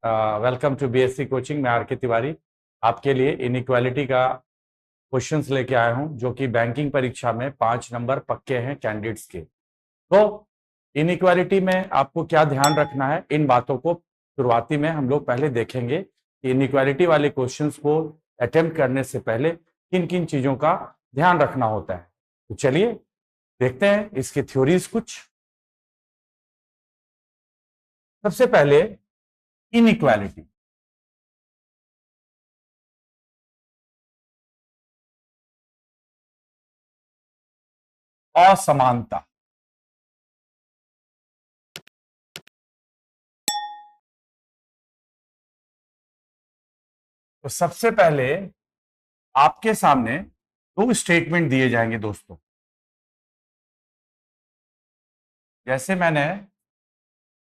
Welcome to BSc coaching. मैं R K Tiwari आपके लिए इनइक्वालिटी का क्वेश्चंस लेके आया हूं, जो कि बैंकिंग परीक्षा में 5 नंबर पक्के हैं कैंडिडेट्स के। तो इनइक्वालिटी में आपको क्या ध्यान रखना है, इन बातों को शुरुआती में हम लोग पहले देखेंगे कि इनइक्वालिटी वाले क्वेश्चंस को अटेम्प्ट करने से पहले किन किन चीजों का ध्यान रखना होता है। तो चलिए देखते हैं इसकी थ्योरीज कुछ। सबसे पहले इनइक्वालिटी, असमानता। तो सबसे पहले आपके सामने 2 स्टेटमेंट दिए जाएंगे दोस्तों। जैसे मैंने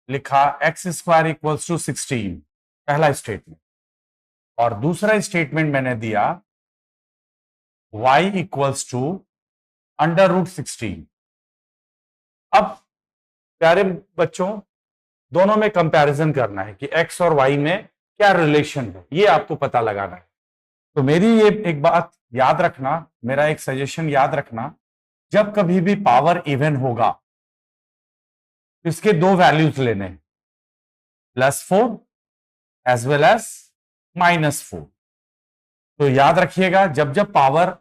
लिखा x² = 16, पहला स्टेटमेंट, और दूसरा स्टेटमेंट मैंने दिया y = √16। अब प्यारे बच्चों, दोनों में कंपैरिजन करना है कि x और y में क्या रिलेशन है, ये आपको पता लगाना है। तो मेरी ये एक बात याद रखना, मेरा एक सजेशन याद रखना, जब कभी भी पावर इवन होगा तो इसके 2 वैल्यूज लेने हैं, +4 एज वेल एज -4। तो याद रखिएगा, जब जब पावर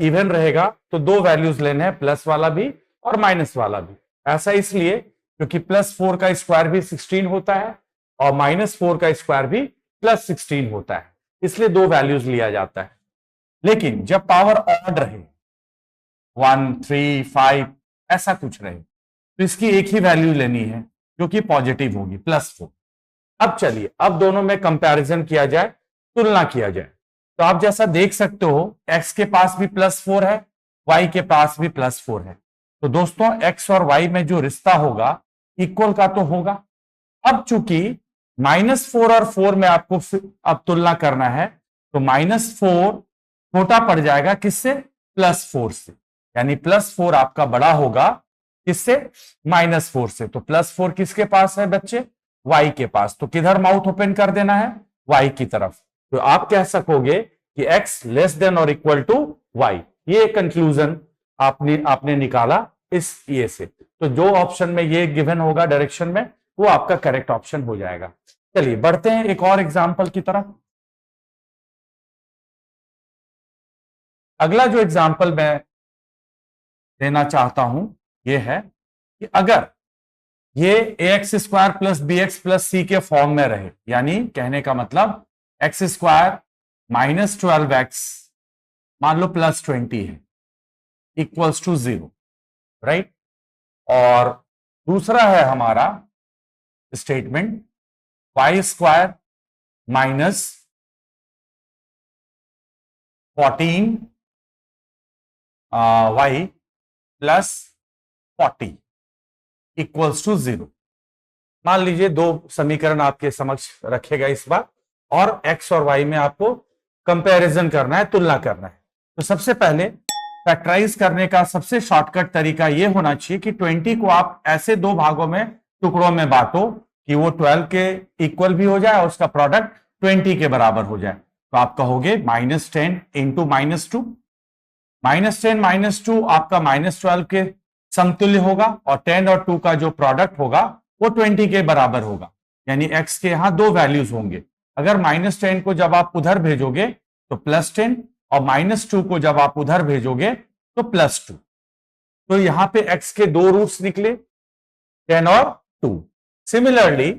इवन रहेगा तो 2 वैल्यूज लेने हैं, प्लस वाला भी और माइनस वाला भी। ऐसा इसलिए क्योंकि +4 का स्क्वायर भी 16 होता है और -4 का स्क्वायर भी +16 होता है, इसलिए 2 वैल्यूज लिया जाता है। लेकिन जब पावर ऑड रहे, 1, 3, 5 ऐसा कुछ रहे, तो इसकी एक ही वैल्यू लेनी है जो कि पॉजिटिव होगी, +4। अब चलिए, अब दोनों में कंपैरिजन किया जाए, तुलना किया जाए। तो आप जैसा देख सकते हो, x के पास भी +4 है, y के पास भी +4 है। तो दोस्तों x और y में जो रिश्ता होगा इक्वल का तो होगा। अब चूंकि -4 और 4 में आपको अब तुलना करना है, तो -4 छोटा पड़ जाएगा किससे? +4 से। यानी +4 आपका बड़ा होगा किससे? -4 से। तो +4 किसके पास है बच्चे? y के पास। तो किधर माउथ ओपन कर देना है? y की तरफ। तो आप कह सकोगे कि x < > y। ये कंक्लूजन आपने निकाला इस ये से। तो जो ऑप्शन में ये गिवन होगा डायरेक्शन में, वो आपका करेक्ट ऑप्शन हो जाएगा। चलिए बढ़ते हैं एक और एग्जांपल की तरफ। अगला जो एग्जांपल मैं देना चाहता हूं ये है कि अगर ये ax² + bx + c के फॉर्म में रहे, यानी कहने का मतलब x² - 12x मान लो +20 है, = 0, राइट। और दूसरा है हमारा स्टेटमेंट y² - 14 y + 40 = 0। मान लीजिए 2 समीकरण आपके समक्ष रखेगा इस बार, और x और y में आपको कंपैरिजन करना है, तुलना करना है। तो सबसे पहले फैक्टराइज करने का सबसे शॉर्टकट तरीका यह होना चाहिए कि 20 को आप ऐसे 2 भागों में, टुकड़ों में बांटो कि वो 12 के इक्वल भी हो जाए और उसका प्रोडक्ट 20 के बराबर हो जाए। तो आप कहोगे -10 × -2। -10 - 2 आपका -12 के समतुल्य होगा, और 10 और 2 का जो प्रोडक्ट होगा वो 20 के बराबर होगा। यानी x के यहां 2 वैल्यूज होंगे। अगर -10 को जब आप उधर भेजोगे तो +10, और -2 को जब आप उधर भेजोगे तो +2। तो यहां पे x के 2 रूट्स निकले, 10 और 2। सिमिलरली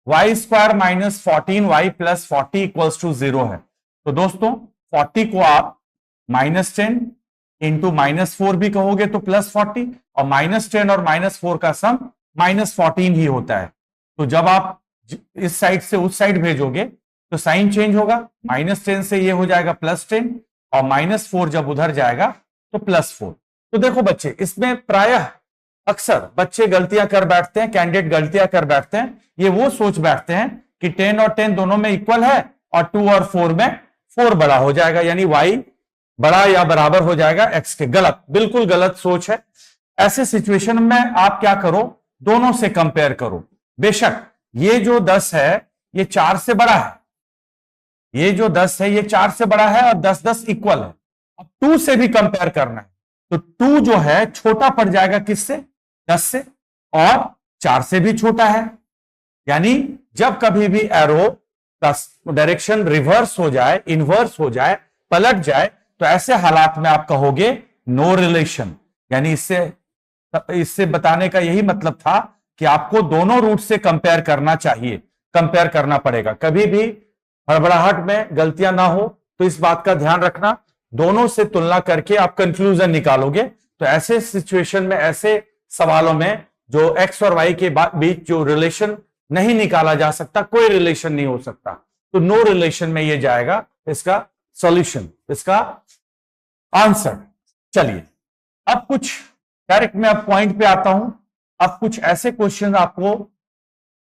y² - 14y + 40 = 0 है। तो दोस्तों 40 को आप -10 × -4 भी कहोगे तो +40, और -10 और -4 का सम -14 ही होता है। तो जब आप इस साइड से उस साइड भेजोगे तो साइन चेंज होगा, -10 से ये हो जाएगा +10, और -4 जब उधर जाएगा तो +4। तो देखो बच्चे, इसमें प्रायः अक्सर बच्चे गलतियां कर बैठते हैं, कैंडिडेट गलतियां कर बैठते हैं। ये वो सोच बैठते हैं कि 10 और 10 दोनों में इक्वल है, और 2 और 4 में 4 बड़ा हो जाएगा, यानी y बड़ा या बराबर हो जाएगा x के। गलत, बिल्कुल गलत सोच है। ऐसे सिचुएशन में आप क्या करो, दोनों से कंपेयर करो। बेशक ये जो 10 है ये 4 से बड़ा है, ये जो 10 है ये 4 से बड़ा है और 10 इक्वल है। अब 2 से भी कंपेयर करना है, तो 2 जो है छोटा पड़ जाएगा किससे, 10 से, और 4 से भी छोटा है। यानी जब कभी भी एरो का डायरेक्शन रिवर्स हो जाए, इनवर्स हो जाए, पलट जाए, तो ऐसे हालात में आप कहोगे नो रिलेशन। यानी इससे बताने का यही मतलब था कि आपको दोनों रूट से कंपेयर करना चाहिए, कंपेयर करना पड़ेगा। कभी भी हड़बड़ाहट में गलतियां ना हो, तो इस बात का ध्यान रखना, दोनों से तुलना करके आप कंक्लूजन निकालोगे। तो ऐसे सिचुएशन में, ऐसे सवालों में जो एक्स और वाई के बीच जो रिलेशन नहीं निकाला जा सकता, कोई रिलेशन नहीं हो सकता, तो नो रिलेशन में ये जाएगा इसका सॉल्यूशन, इसका आंसर। चलिए अब कुछ डायरेक्ट मैं अब पॉइंट पे आता हूं। अब कुछ ऐसे क्वेश्चन आपको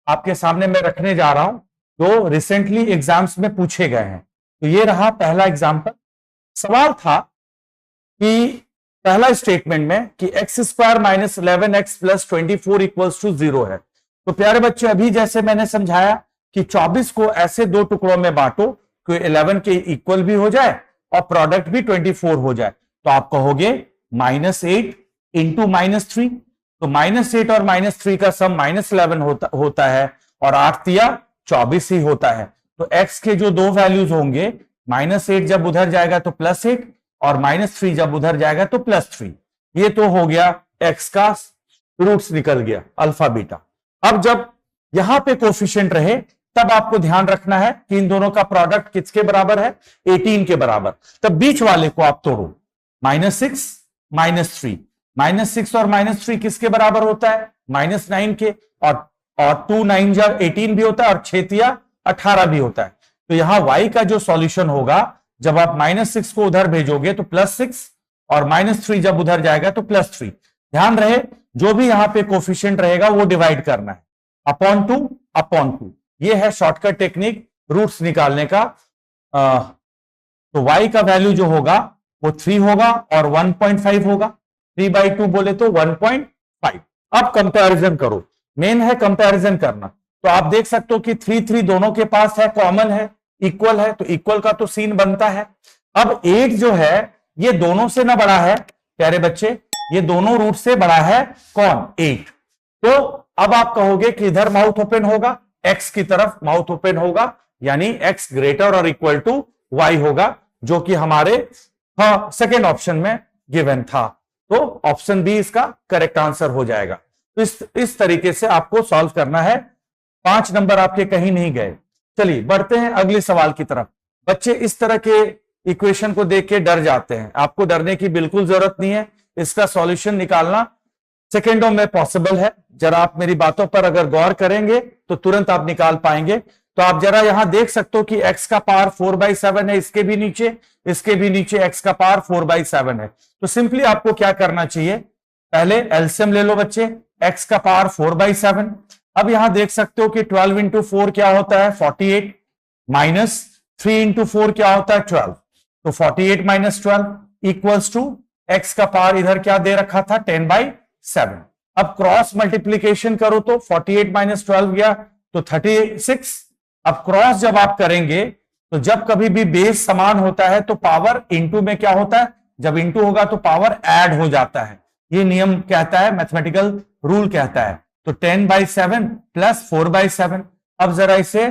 आपके सामने मैं रखने जा रहा हूं जो रिसेंटली एग्जाम्स में पूछे गए हैं। तो ये रहा पहला एग्जाम्पल। सवाल था कि पहला स्टेटमेंट में कि x square minus 11x plus 24 equals to 0 है। तो प्यारे बच्चे, अभी जैसे मैंने समझाया कि 24 को ऐसे दो टुकड़ों में बांटो कि 11 के इक्वल भी हो जाए और प्रोडक्ट भी 24 हो जाए, तो आप कहोगे -8 इंटू -3। तो -8 और -3 का सम -11 होता है और 8 तिया 24 ही होता है। तो x के जो दो वैल्यूज होंगे, -8 जब उधर जाएगा तो +8 और -3 जब उधर जाएगा तो +3। ये तो हो गया x का रूट्स निकल गया, अल्फा बीटा। अब जब यहां पे कोफिशिएंट रहे, तब आपको ध्यान रखना है कि इन दोनों का प्रोडक्ट किसके बराबर है, 18 के बराबर। तब बीच वाले को आप तोड़ो, -6 -3, -6 और -3 किसके बराबर होता है, -9 के, और 2 9 जब 18 भी होता है और 6 तिया 18 भी होता है। तो यहां y का जो सॉल्यूशन होगा, जब आप -6 को उधर भेजोगे तो +6 और -3 जब उधर जाएगा तो +3। ध्यान रहे, जो भी यहां पे कोफिशिएंट रहेगा वो डिवाइड करना है, अपॉन 2। ये है शॉर्टकट टेक्निक रूट्स निकालने का। तो y का वैल्यू जो होगा वो 3 होगा और 1.5 होगा। 3/2 बोले तो 1.5। अब कंपैरिजन करो, मेन है कंपैरिजन करना। तो आप देख सकते हो कि 3 दोनों के पास है, कॉमन है, इक्वल है, तो इक्वल का तो सीन बनता है। अब 8 जो है ये दोनों से ना बड़ा है प्यारे बच्चे, ये दोनों रूट से बड़ा है कौन, 8। तो अब आप कहोगे कि इधर माउथ ओपन होगा, x की तरफ माउथ ओपन होगा, यानी x ग्रेटर और इक्वल टू y होगा, जो कि हमारे सेकेंड ऑप्शन में गिवन था। तो ऑप्शन बी इसका करेक्ट आंसर हो जाएगा। तो इस तरीके से आपको सॉल्व करना है। 5 नंबर आपके कहीं नहीं गए। चलिए बढ़ते हैं अगले सवाल की तरफ। बच्चे इस तरह के इक्वेशन को देख के डर जाते हैं, आपको डरने की बिल्कुल जरूरत नहीं है। इसका सॉल्यूशन निकालना सेकेंडों में पॉसिबल है। जरा आप मेरी बातों पर अगर गौर करेंगे तो तुरंत आप निकाल पाएंगे। तो आप जरा यहां देख सकते हो कि x का पावर 4/7 है, इसके भी नीचे, इसके भी नीचे x का पावर 4/7 है। तो सिंपली आपको क्या करना चाहिए, पहले एलसीएम ले लो बच्चे, x का पावर 4/7। अब यहां देख सकते हो कि 12 इंटू 4 क्या होता है, 48, माइनस 3 इंटू 4 क्या होता है, 12। तो 48 माइनस 12 इक्वल्स टू x का पावर इधर क्या दे रखा था, 10/7। अब क्रॉस मल्टीप्लीकेशन करो तो 48 माइनस 12 गया तो 36। अब क्रॉस जब आप करेंगे तो जब कभी भी बेस समान होता है तो पावर इंटू में क्या होता है, जब इंटू होगा तो पावर ऐड हो जाता है। ये नियम कहता है, मैथमेटिकल रूल कहता है। तो 10/7 प्लस 4/7। अब जरा इसे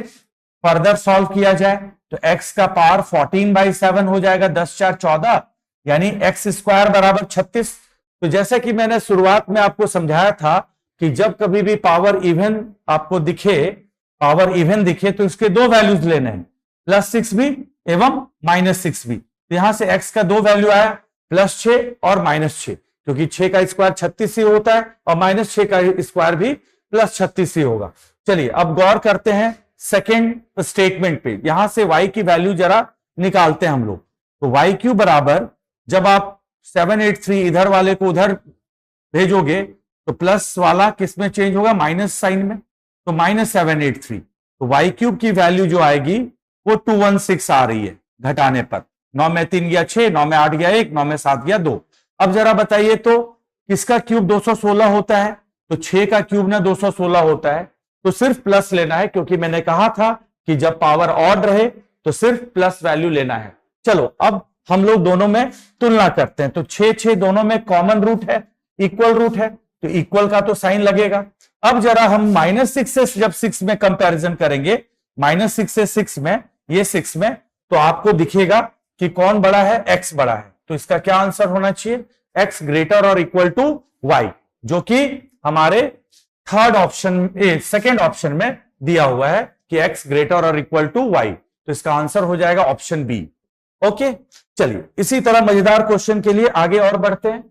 फर्दर सॉल्व किया जाए तो x का पावर 14/7 हो जाएगा, 10 4 14, यानी x स्क्वायर बराबर 36। तो जैसे कि मैंने शुरुआत में आपको समझाया था कि जब कभी भी पावर इवन आपको दिखे, पावर इवन दिखे, तो इसके दो वैल्यूज लेने हैं, +6 भी एवं -6 भी। तो यहां से x का दो वैल्यू आया, +6 और -6, क्योंकि 6 का स्क्वायर 36 ही होता है और -6 का स्क्वायर भी +36 ही होगा। चलिए अब गौर करते हैं सेकेंड स्टेटमेंट पे। यहां से y की वैल्यू जरा निकालते हैं हम लोग। तो y³ बराबर, जब आप 783 इधर वाले को उधर भेजोगे तो प्लस वाला किस में चेंज होगा, माइनस साइन में, तो -783। तो y³ की वैल्यू जो आएगी वो 216 आ रही है घटाने पर। 9 में 3 गया 6, 9 में 8 गया 1, 9 में 7 गया 2। अब जरा बताइए तो किसका क्यूब 216 होता है, तो 6 का क्यूब ना 216 होता है। तो सिर्फ प्लस लेना है, क्योंकि मैंने कहा था कि जब पावर ऑड रहे तो सिर्फ प्लस वैल्यू लेना है। चलो अब हम लोग दोनों में तुलना करते हैं। तो 6 दोनों में कॉमन रूट है, इक्वल रूट है, तो इक्वल का तो साइन लगेगा। अब जरा हम -6 से जब 6 में कंपैरिजन करेंगे, -6 से 6 में, ये 6 में, तो आपको दिखेगा कि कौन बड़ा है, x बड़ा है। तो इसका क्या आंसर होना चाहिए, x ग्रेटर और इक्वल टू y, जो कि हमारे थर्ड ऑप्शन, सेकेंड ऑप्शन में दिया हुआ है कि x ग्रेटर और इक्वल टू y। तो इसका आंसर हो जाएगा ऑप्शन बी। ओके, चलिए इसी तरह मजेदार क्वेश्चन के लिए आगे और बढ़ते हैं।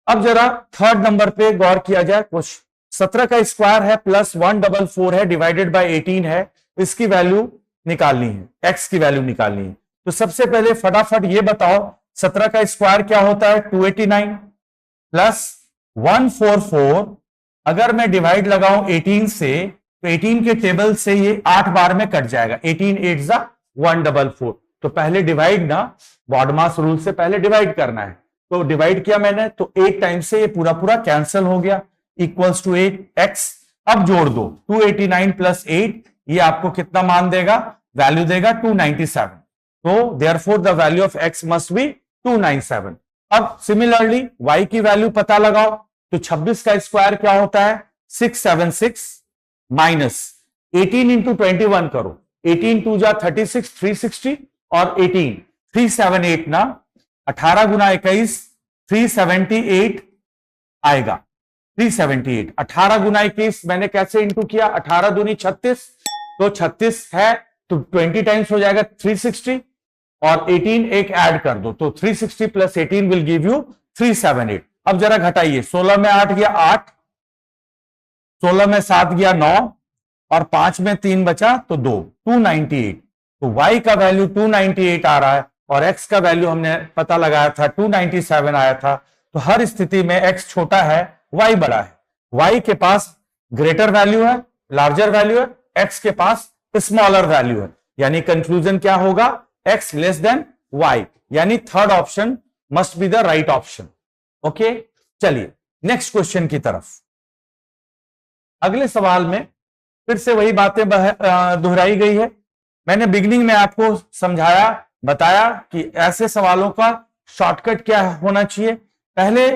अब जरा थर्ड नंबर पे गौर किया जाए। कुछ 17 का स्क्वायर है प्लस 144 है डिवाइडेड बाय 18 है, इसकी वैल्यू निकालनी है, x की वैल्यू निकालनी है। तो सबसे पहले फटाफट ये बताओ 17 का स्क्वायर क्या होता है, 289 प्लस 144। अगर मैं डिवाइड लगाऊं 18 से, तो 18 के टेबल से ये 8 बार में कट जाएगा, 18 8 जा 144। तो पहले डिवाइड ना, बॉडमास रूल से पहले डिवाइड करना है। तो डिवाइड किया मैंने, तो 8 टाइम से ये पूरा पूरा कैंसिल हो गया, इक्वल्स टू 8x। अब जोड़ दो 289 प्लस 8, ये आपको कितना मान देगा, वैल्यू देगा 297। तो therefore the value of x must be 297। अब सिमिलरली y की वैल्यू पता लगाओ। तो 26 का स्क्वायर क्या होता है, 676 माइनस 18 इंटू 21 करो, 18 2 जा 36, 360 और 18 378 ना, 18 गुना 21 378 आएगा, 378। 18 गुना 21 मैंने कैसे इंटू किया, 18 दूनी 36, तो 36 है तो 20 टाइम्स हो जाएगा 360, और 18 एक ऐड कर दो, तो 360 प्लस 18 विल गिव यू 378। अब जरा घटाइए, 16 में 8 गया 8, 16 में 7 गया 9, और 5 में 3 बचा तो 2, 298। तो y का वैल्यू 298 आ रहा है, और x का वैल्यू हमने पता लगाया था 297 आया था। तो हर स्थिति में x छोटा है, y बड़ा है। y के पास ग्रेटर वैल्यू है, लार्जर वैल्यू है, x के पास स्मॉलर वैल्यू है। यानी कंक्लूजन क्या होगा, x लेस देन y, यानी third option must be the right option. Okay, चलिए नेक्स्ट क्वेश्चन की तरफ। अगले सवाल में फिर से वही बातें दोहराई गई है। मैंने बिगिनिंग में आपको समझाया, बताया कि ऐसे सवालों का शॉर्टकट क्या होना चाहिए। पहले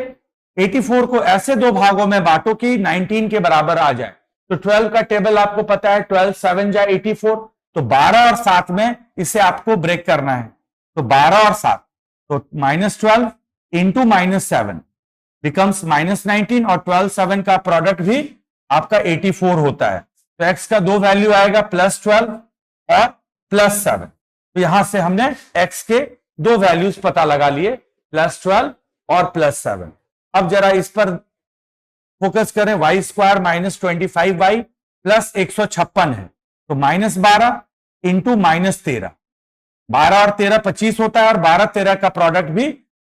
84 को ऐसे दो भागों में बांटो कि 19 के बराबर आ जाए। तो 12 का टेबल आपको पता है, 12 7 जा 84, तो 12 और 7 में इसे आपको ब्रेक करना है। तो 12 और 7, तो -12 इंटू -7 बिकम्स -19, और 12 7 का प्रोडक्ट भी आपका 84 होता है। तो x का दो वैल्यू आएगा, +12 और +7। तो यहां से हमने x के दो वैल्यूज पता लगा लिए, +12 और +7। अब जरा इस पर फोकस करें, y स्क्वायर -25y प्लस 156 है, तो -12 इंटू -13, 12 और 13 25 होता है, और 12 13 का प्रोडक्ट भी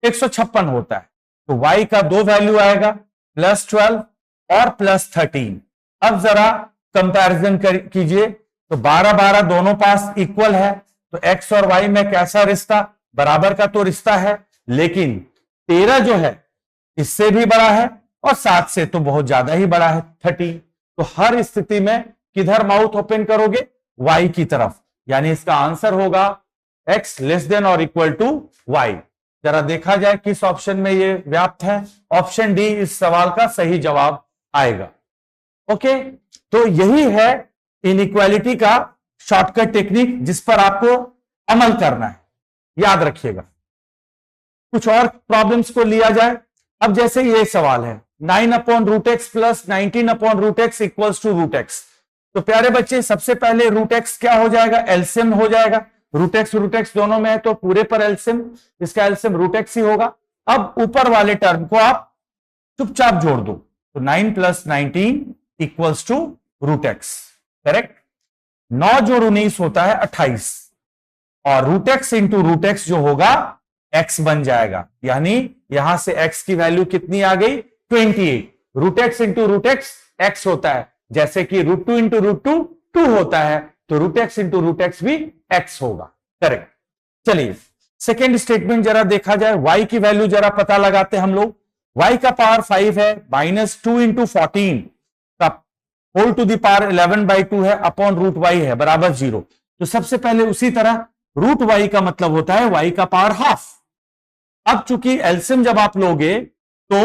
156 होता है। तो y का दो वैल्यू आएगा, +12 और +13। अब जरा कंपैरिजन कीजिए, तो 12 12 दोनों पास इक्वल है, तो x और y में कैसा रिश्ता, बराबर का तो रिश्ता है, लेकिन 13 जो है इससे भी बड़ा है, और 7 से तो बहुत ज्यादा ही बड़ा है, 30। तो हर स्थिति में किधर माउथ ओपन करोगे, y की तरफ, यानी इसका आंसर होगा x लेस देन और इक्वल टू y। जरा देखा जाए किस ऑप्शन में ये व्याप्त है, ऑप्शन डी इस सवाल का सही जवाब आएगा। ओके, तो यही है इनइक्वालिटी का शॉर्टकट टेक्निक, जिस पर आपको अमल करना है, याद रखिएगा। कुछ और प्रॉब्लम्स को लिया जाए। अब जैसे ये सवाल है, 9/√x plus 19/√x equals to √x। तो प्यारे बच्चे, सबसे पहले √x क्या हो जाएगा, एलसीएम हो जाएगा। √x दोनों में है, तो पूरे पर एलसीएम, इसका एलसीएम √x ही होगा। अब ऊपर वाले टर्म को आप चुपचाप जोड़ दो, तो 9 + 19 इक्वल्स टू √x, करेक्ट। 9 जोड़ 19 होता है 28, और √x इंटू √x जो होगा x बन जाएगा, यानी यहां से x की वैल्यू कितनी आ गई, 28। √x इंटू √x x होता है, जैसे कि √2 इंटू √2 2 होता है, तो √x इंटू √x भी x होगा, करेक्ट। चलिए सेकेंड स्टेटमेंट जरा देखा जाए। y की वैल्यू जरा पता लगाते हम लोग। y का पावर 5 है, -2 इंटू 14 का होल टू द पावर 11/2 है अपॉन रूट वाई है बराबर 0। तो सबसे पहले उसी तरह रूट वाई का मतलब होता है वाई का पावर हाफ। अब चूंकि एलसीएम जब आप लोगे तो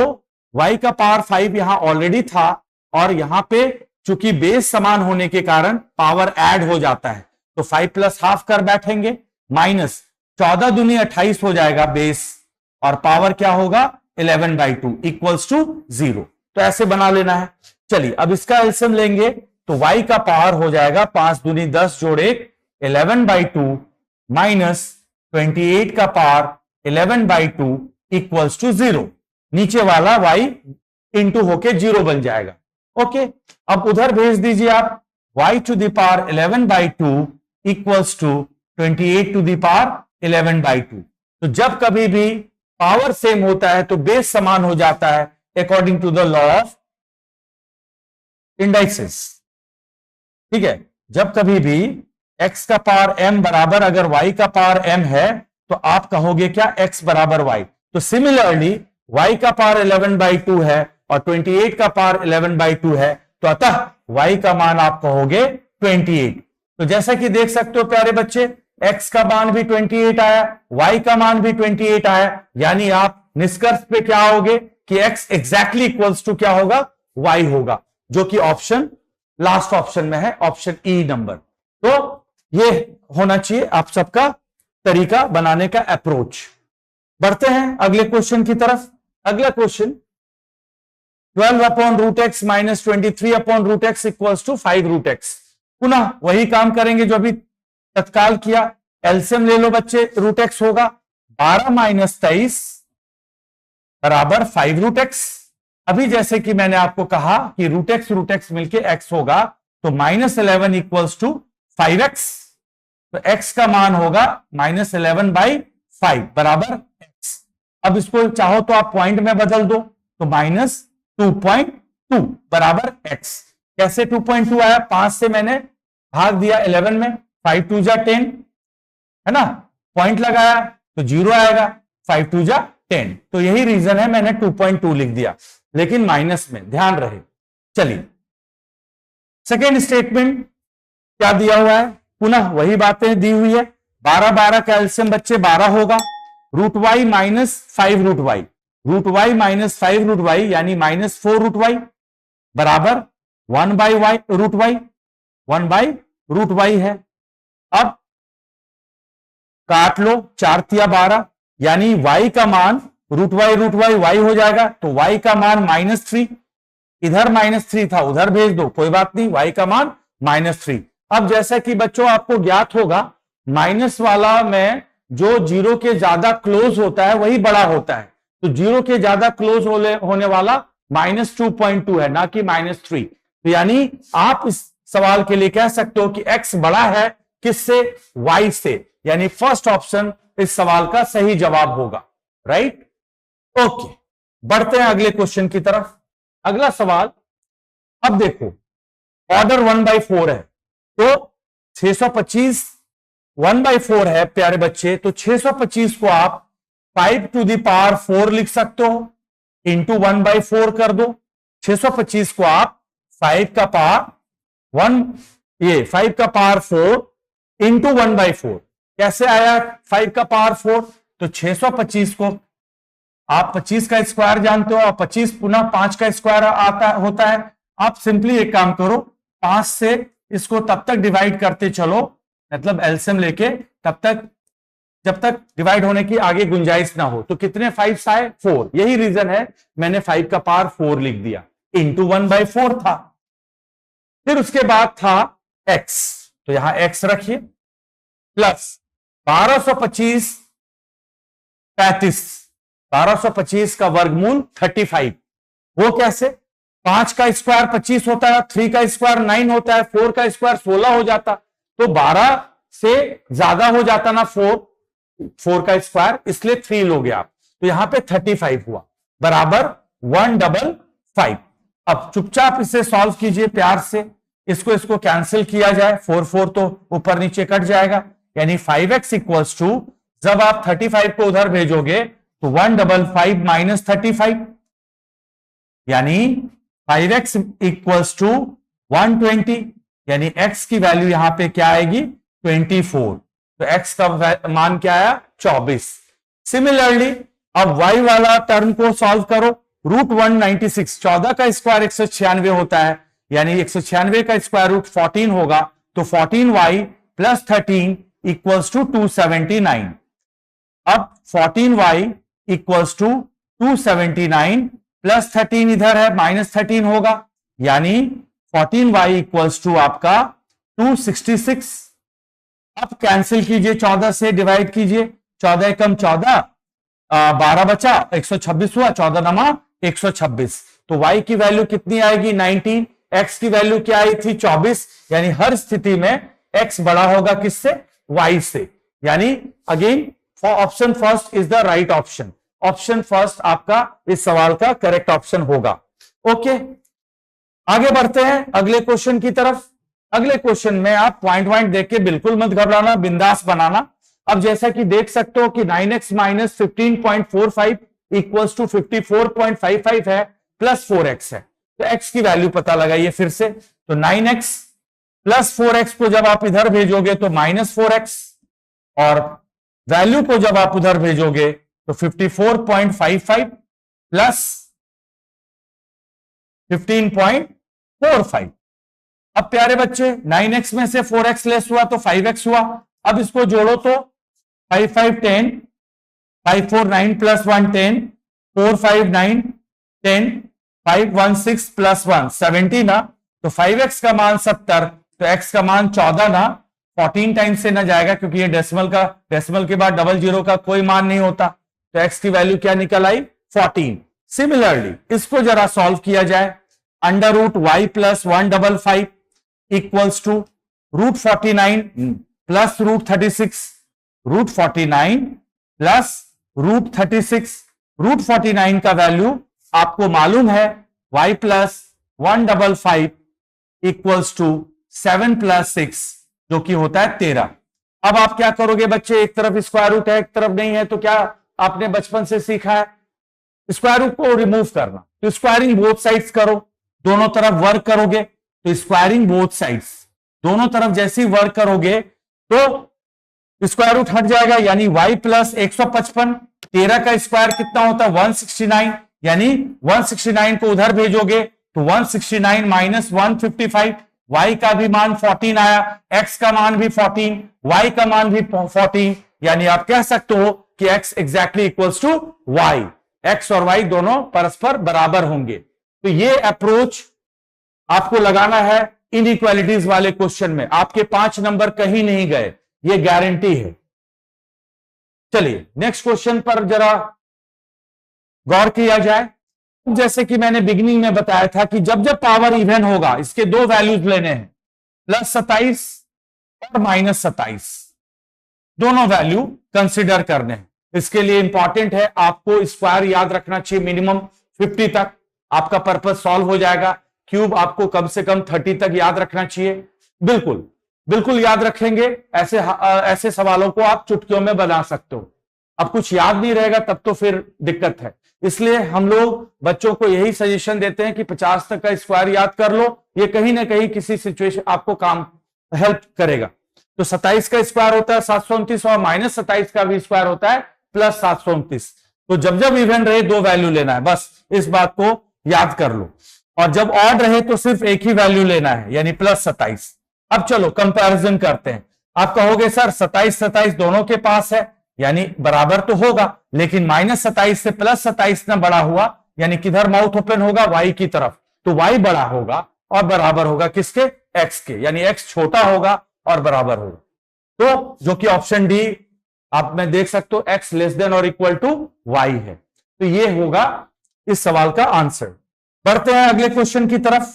y का पावर 5 यहां ऑलरेडी था और यहां पे चूंकि बेस समान होने के कारण पावर ऐड हो जाता है, तो 5 प्लस हाफ कर बैठेंगे, माइनस 14 दूनी 28 हो जाएगा बेस, और पावर क्या होगा 11/2 इक्वल्स टू 0। तो ऐसे बना लेना है। चलिए अब इसका एलसीएम लेंगे तो y का पावर हो जाएगा 5 दूनी 10 जोड़ 1 11/2 माइनस 28 का पावर 11/2 इक्वल्स टू 0। नीचे वाला y इंटू होके 0 बन जाएगा। ओके, अब उधर भेज दीजिए आप y to the power 11/2 equals to 28 to the power 11/2। तो जब कभी भी पावर सेम होता है तो बेस समान हो जाता है according to the law of indices. ठीक है, जब कभी भी x का पावर m बराबर अगर y का पावर m है तो आप कहोगे क्या x बराबर y। तो सिमिलरली y का पावर 11/2 है और 28 का पावर 11/2 है, तो अतः y का मान आप कहोगे 28। तो जैसा कि देख सकते हो प्यारे बच्चे, x का मान भी 28 आया, y का मान भी 28 आया, यानी आप निष्कर्ष पे क्या आओगे कि x एग्जैक्टली इक्वल्स टू क्या होगा y होगा, जो कि ऑप्शन लास्ट ऑप्शन में है, ऑप्शन ई नंबर। तो ये होना चाहिए आप सबका तरीका बनाने का अप्रोच। बढ़ते हैं अगले क्वेश्चन की तरफ। अगला question 12 upon root x minus 23 upon root x equals to 5 root x. पुनः वही काम करेंगे जो अभी तत्काल किया। एलसीएम ले लो बच्चे, रूट एक्स होगा 12 माइनस 23 बराबर 5 रूट एक्स। अभी जैसे कि मैंने आपको कहा कि रूट एक्स मिलके एक्स होगा, तो माइनस 11 इक्वल्स टू 5x। तो x का मान होगा माइनस 11/5 बराबर x। अब इसको चाहो तो आप पॉइंट में बदल दो, तो माइनस 2.2 बराबर x। कैसे 2.2 आया? 5 से मैंने भाग दिया 11 में, 5 2 जा 10 है ना, पॉइंट लगाया तो 0 आएगा, 5 2 जा 10। तो यही रीजन है मैंने 2.2 लिख दिया, लेकिन माइनस में, ध्यान रहे। चलिए सेकेंड स्टेटमेंट क्या दिया हुआ है, पुनः वही बातें दी हुई है। 12 का एलसीएम बच्चे 12 होगा, root y minus 5 root y, root y minus 5 root y यानी माइनस 4 रूट वाई बराबर 1/y रूट वाई, 1/√y है। अब काट लो, 4 तिया 12 यानी y का मान रूट वाई y हो जाएगा, तो y का मान -3, इधर -3 था उधर भेज दो कोई बात नहीं, y का मान -3। अब जैसा कि बच्चों आपको ज्ञात होगा, माइनस वाला में जो 0 के ज्यादा क्लोज होता है वही बड़ा होता है, तो 0 के ज्यादा क्लोज होने वाला -2.2 है, ना कि -3। तो यानी आप इस सवाल के लिए कह सकते हो कि x बड़ा है किससे? y से, यानी फर्स्ट ऑप्शन इस सवाल का सही जवाब होगा। राइट, ओके, बढ़ते हैं अगले क्वेश्चन की तरफ। अगला सवाल, अब देखो ऑर्डर 1/4 है, तो 625 1/4 है प्यारे बच्चे, तो 625 को आप 5 टू द पावर 4 लिख सकते हो, इंटू 1/4 कर दो। 625 को आप 5 का पावर 4 इंटू 1/4। कैसे आया 5 का पावर 4? तो 625 को आप 25 का स्क्वायर जानते हो, और 25 पुनः 5 का स्क्वायर होता है। आप सिंपली एक काम करो, 5 से इसको तब तक डिवाइड करते चलो, मतलब एलसीएम लेके तब तक जब तक डिवाइड होने की आगे गुंजाइश ना हो। तो कितने 5 आए? 4। यही रीजन है मैंने 5 का पावर 4 लिख दिया, इंटू 1/4 था। फिर उसके बाद था x, तो यहां x रखिए, प्लस 1225 35, 1225 का वर्गमूल 35। वो कैसे? 5 का स्क्वायर 25 होता है, 3 का स्क्वायर 9 होता है, 4 का स्क्वायर 16 हो जाता, तो 12 से ज्यादा हो जाता ना 4 का स्क्वायर, इसलिए 3 लोगे आप, तो यहां पे 35 हुआ बराबर 155। अब चुपचाप इसे सॉल्व कीजिए प्यार से, इसको कैंसिल किया जाए, 4 तो ऊपर नीचे कट जाएगा, यानी 5x इक्वल्स टू, जब आप 35 को उधर भेजोगे तो 155 माइनस 35, यानी 5x इक्वल्स टू 120, यानी x की वैल्यू यहां पे क्या आएगी 24, तो x का मान क्या आया 24। सिमिलरली अब y वाला टर्म को सॉल्व करो, √196, 14 का स्क्वायर 196 होता है, यानी 196 का स्क्वायर रूट 14 होगा, तो 14y प्लस 13 इक्वल्स टू 279। अब 14y इक्वल्स टू 279 प्लस 13 इधर है -13 होगा, यानी 14y इक्वल्स टू आपका 266। अब कैंसिल कीजिए, 14 से डिवाइड कीजिए, 14 कम 14, 12 बचा, 126 हुआ, 14 नमा 126, तो y की वैल्यू कितनी आएगी 19, x की वैल्यू क्या आई थी 24, यानी हर स्थिति में x बड़ा होगा किससे y से, यानी again option first is the right option, option first आपका इस सवाल का करेक्ट ऑप्शन होगा। ओके, आगे बढ़ते हैं अगले क्वेश्चन की तरफ। अगले क्वेश्चन में आप पॉइंट देख के बिल्कुल मत घबराना, बिंदास बनाना। अब जैसा कि देख सकते हो कि 9x माइनस 15.45 इक्वल्स टू 54.55 है, प्लस 4x है, तो x की वैल्यू पता लगाइए फिर से, तो 9x प्लस 4x को जब आप इधर भेजोगे तो -4x, और वैल्यू को जब आप उधर भेजोगे तो 54.55 प्लस 15.45। अब प्यारे बच्चे 9x में से 4x लेस हुआ तो 5x हुआ, अब इसको जोड़ो तो 5 5 10, 5 4 9 प्लस 1 10, 4 5 9 10, 5 1 6 प्लस 1 70 ना, तो 5x का मान 70, तो x का मान 14 ना, 14 टाइम से ना जाएगा क्योंकि ये डेसिमल के बाद डबल जीरो का कोई मान नहीं होता, तो x की वैल्यू क्या निकल आई 14। सिमिलरली इसको जरा सॉल्व किया जाए, under root y plus 155 equals to √49 plus √36, √49 plus √36, √49 का वैल्यू आपको मालूम है y plus 155 equals to 7 plus 6 जो कि होता है 13। अब आप क्या करोगे बच्चे, एक तरफ स्क्वायर रूट है एक तरफ नहीं है, तो क्या आपने बचपन से सीखा है स्क्वायर रूट को रिमूव करना, तो स्क्वायरिंग बोथ साइड्स करो, दोनों तरफ वर्क करोगे, तो स्क्वायरिंग बोथ साइड्स, दोनों तरफ जैसे ही वर्क करोगे तो स्क्वायर रूट हट जाएगा, यानी y प्लस 155, 13 का स्क्वायर कितना होता है 169, यानी 169 को उधर भेजोगे तो 169 माइनस 155, y का भी मान 14 आया, x का मान भी 14, y का मान भी 14, यानी आप कह सकते हो कि x exactly equals to y, x और y दोनों परस्पर बराबर होंगे। तो ये अप्रोच आपको लगाना है इनइक्वालिटीज वाले क्वेश्चन में, आपके 5 नंबर कहीं नहीं गए, ये गारंटी है। चलिए नेक्स्ट क्वेश्चन पर जरा गौर किया जाए। जैसे कि मैंने बिगिनिंग में बताया था कि जब जब पावर इवन होगा इसके दो वैल्यूज लेने हैं, +27 और -27, दोनों वैल्यू कंसिडर करने हैं। इसके लिए इंपॉर्टेंट है आपको स्क्वायर याद रखना चाहिए, मिनिमम 50 तक आपका पर्पस सॉल्व हो जाएगा, क्यूब आपको कम से कम 30 तक याद रखना चाहिए। बिल्कुल बिल्कुल याद रखेंगे, ऐसे सवालों को आप चुटकियों में बना सकते हो। अब कुछ याद नहीं रहेगा तब तो फिर दिक्कत है, इसलिए हम लोग बच्चों को यही सजेशन देते हैं कि 50 तक का स्क्वायर याद कर लो, ये कहीं ना कहीं किसी सिचुएशन आपको काम हेल्प करेगा। तो 27 का स्क्वायर होता है 729 और -27 का भी स्क्वायर होता है +729, तो जब जब इवन रहे दो वैल्यू लेना है, बस इस बात को याद कर लो, और जब ऑड रहे तो सिर्फ एक ही वैल्यू लेना है, यानी +27। अब चलो कंपैरिजन करते हैं। आप कहोगे सर 27 दोनों के पास है, यानी बराबर तो होगा, लेकिन -27 से +27 ना बड़ा हुआ, यानी किधर माउथ ओपन होगा y की तरफ, तो y बड़ा होगा और बराबर होगा किसके x के, यानी x छोटा होगा और बराबर होगा, तो जो कि ऑप्शन डी आप में देख सकते हो x लेस देन और इक्वल टू y है, तो ये होगा इस सवाल का आंसर। बढ़ते हैं अगले क्वेश्चन की तरफ।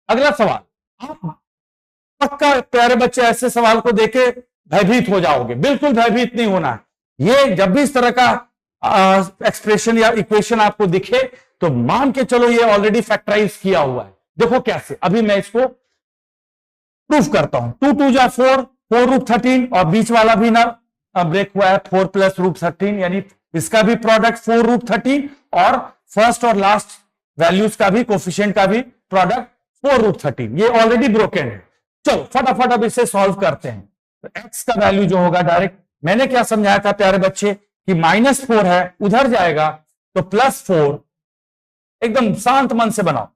अगला सवाल, आप पक्का प्यारे बच्चे ऐसे सवाल को देखे भयभीत हो जाओगे, बिल्कुल भयभीत नहीं होना है। ये जब भी इस तरह का एक्सप्रेशन या इक्वेशन आपको दिखे तो मान के चलो ये ऑलरेडी फैक्टराइज किया हुआ है। देखो कैसे, अभी मैं इसको प्रूफ करता हूं। 2 2 जा 4, 4√13 और बीच वाला भी ना ब्रेक हुआ है 4 + √13, यानी इसका भी प्रोडक्ट 4√13 और फर्स्ट और लास्ट वैल्यूज का भी कोफिशिएंट का भी प्रोडक्ट 4√13, ये ऑलरेडी ब्रोकन है। चलो फटाफट अब इसे सॉल्व करते हैं। तो x का वैल्यू जो होगा डायरेक्ट, मैंने क्या समझाया था प्यारे बच्चे कि -4 है, उधर जाएगा तो +4, एकदम शांत मन से बनाओ,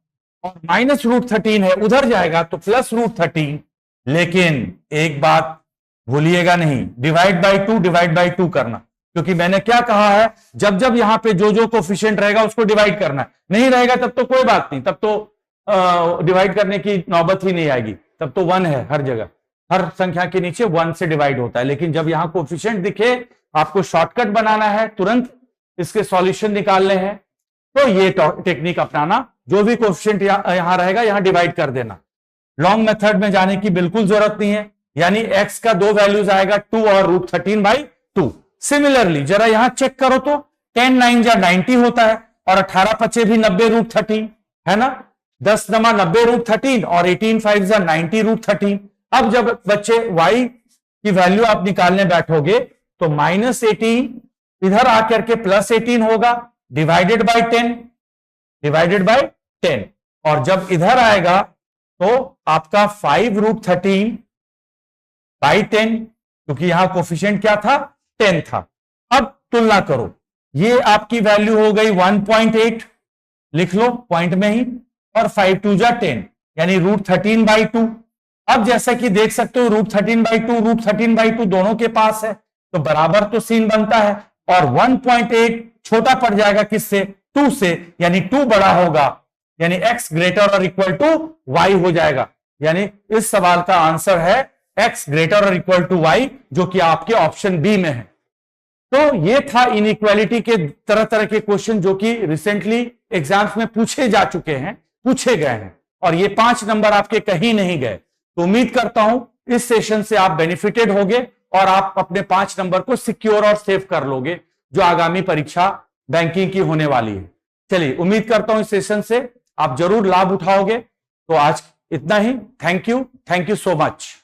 और -√13 है, उधर जाएगा तो +√13। लेकिन एक बात भूलिएगा नहीं, डिवाइड बाई टू करना, क्योंकि मैंने क्या कहा है, जब जब यहां पे जो कोफिशिएंट रहेगा उसको डिवाइड करना है, नहीं रहेगा तब तो कोई बात नहीं, तब तो डिवाइड करने की नौबत ही नहीं आएगी, तब तो 1 है हर जगह, हर संख्या के नीचे 1 से डिवाइड होता है। लेकिन जब यहां कोफिशिएंट दिखे, आपको शॉर्टकट बनाना है, तुरंत इसके सॉल्यूशन निकालने हैं, तो ये टेक्निक अपनाना, जो भी कोफिशिएंट यहां रहेगा यहां डिवाइड कर देना। लॉन्ग मेथड में जाने की बिल्कुल जरूरत नहीं है, यानी x का 2 वैल्यूज आएगा 2 और √13/2। सिमिलरली जरा यहां चेक करो तो 10 9 जा 90 होता है, और 18 5 भी 90√13 है ना, 10 नमा 90√13 और 18 5 जा 90√13। अब जब बच्चे y की वैल्यू आप निकालने बैठोगे तो -18 इधर आकर के +18 होगा, डिवाइडेड बाय 10, और जब इधर आएगा तो आपका 5√13/10, क्योंकि यहां कोफिशिएंट क्या था, 10 था। अब तुलना करो, ये आपकी वैल्यू हो गई 1.8, लिख लो पॉइंट में ही, और 5 2 जा 10, यानी √13/2। अब जैसा कि देख सकते हो √13/2 दोनों के पास है, तो बराबर तो सीन बनता है, और 1.8 छोटा पड़ जाएगा किससे, 2 से, यानी 2 बड़ा होगा, यानी x ग्रेटर और इक्वल टू y हो जाएगा। यानी इस सवाल का आंसर है x ग्रेटर और इक्वल टू y, जो कि आपके ऑप्शन बी में है। तो ये था इनइक्वालिटी के तरह तरह के क्वेश्चन जो कि रिसेंटली एग्जाम्स में पूछे जा चुके हैं, पूछे गए हैं, और ये 5 नंबर आपके कहीं नहीं गए। तो उम्मीद करता हूं इस सेशन से आप बेनिफिटेड होगे और आप अपने 5 नंबर को सिक्योर और सेव कर लोगे, जो आगामी परीक्षा बैंकिंग की होने वाली है। चलिए, उम्मीद करता हूं इस सेशन से आप जरूर लाभ उठाओगे। तो आज इतना ही। Thank you so much.